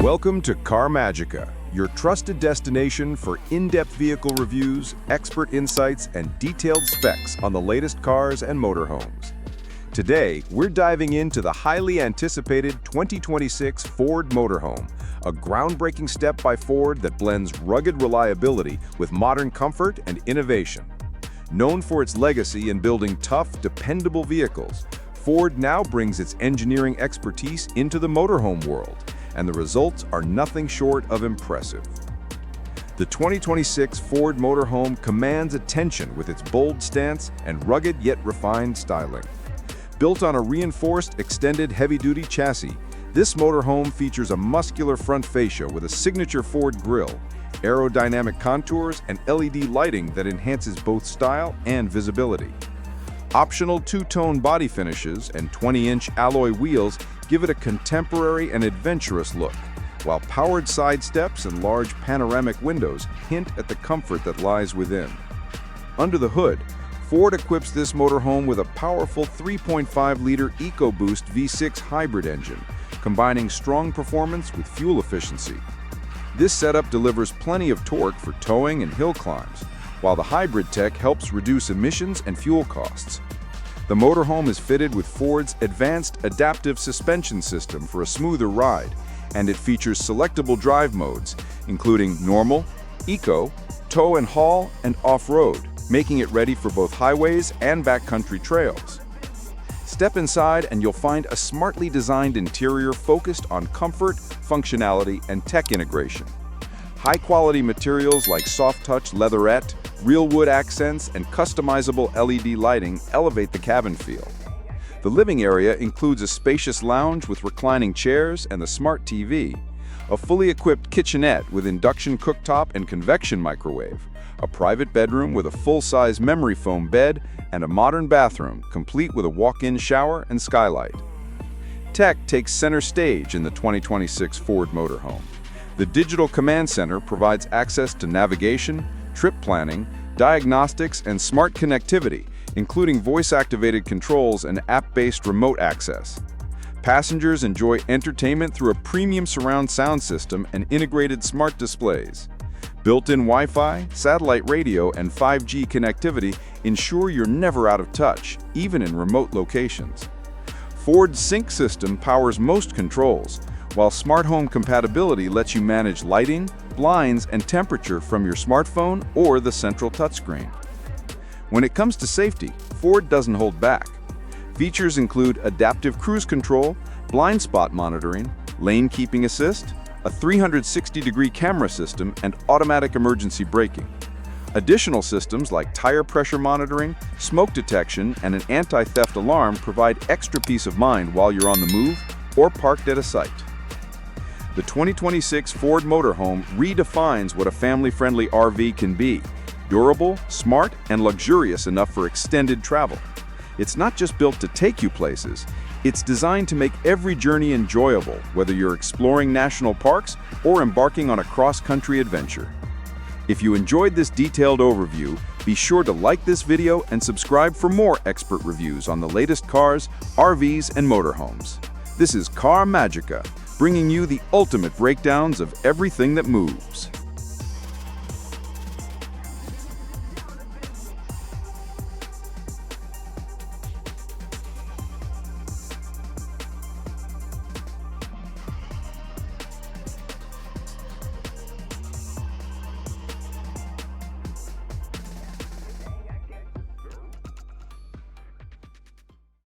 Welcome to Car Magica, your trusted destination for in-depth vehicle reviews, expert insights, and detailed specs on the latest cars and motorhomes. Today, we're diving into the highly anticipated 2026 Ford Motorhome, a groundbreaking step by Ford that blends rugged reliability with modern comfort and innovation. Known for its legacy in building tough, dependable vehicles, Ford now brings its engineering expertise into the motorhome world, and the results are nothing short of impressive. The 2026 Ford Motorhome commands attention with its bold stance and rugged yet refined styling. Built on a reinforced, extended heavy-duty chassis, this motorhome features a muscular front fascia with a signature Ford grille, aerodynamic contours, and LED lighting that enhances both style and visibility. Optional two-tone body finishes and 20-inch alloy wheels give it a contemporary and adventurous look, while powered side steps and large panoramic windows hint at the comfort that lies within. Under the hood, Ford equips this motorhome with a powerful 3.5-liter EcoBoost V6 hybrid engine, combining strong performance with fuel efficiency. This setup delivers plenty of torque for towing and hill climbs, while the hybrid tech helps reduce emissions and fuel costs. The motorhome is fitted with Ford's advanced adaptive suspension system for a smoother ride, and it features selectable drive modes, including normal, eco, tow and haul, and off-road, making it ready for both highways and backcountry trails. Step inside and you'll find a smartly designed interior focused on comfort, functionality, and tech integration. High-quality materials like soft-touch leatherette, real wood accents, and customizable LED lighting elevate the cabin feel. The living area includes a spacious lounge with reclining chairs and the smart TV, a fully equipped kitchenette with induction cooktop and convection microwave, a private bedroom with a full-size memory foam bed, and a modern bathroom complete with a walk-in shower and skylight. Tech takes center stage in the 2026 Ford Motorhome. The Digital Command Center provides access to navigation, trip planning, diagnostics, and smart connectivity, including voice-activated controls and app-based remote access. Passengers enjoy entertainment through a premium surround sound system and integrated smart displays. Built-in Wi-Fi, satellite radio, and 5G connectivity ensure you're never out of touch, even in remote locations. Ford's Sync system powers most controls, while smart home compatibility lets you manage lighting, blinds, and temperature from your smartphone or the central touchscreen. When it comes to safety, Ford doesn't hold back. Features include adaptive cruise control, blind spot monitoring, lane keeping assist, a 360-degree camera system, and automatic emergency braking. Additional systems like tire pressure monitoring, smoke detection, and an anti-theft alarm provide extra peace of mind while you're on the move or parked at a site. The 2026 Ford Motorhome redefines what a family-friendly RV can be: durable, smart, and luxurious enough for extended travel. It's not just built to take you places, it's designed to make every journey enjoyable, whether you're exploring national parks or embarking on a cross-country adventure. If you enjoyed this detailed overview, be sure to like this video and subscribe for more expert reviews on the latest cars, RVs, and motorhomes. This is Car Magica, bringing you the ultimate breakdowns of everything that moves.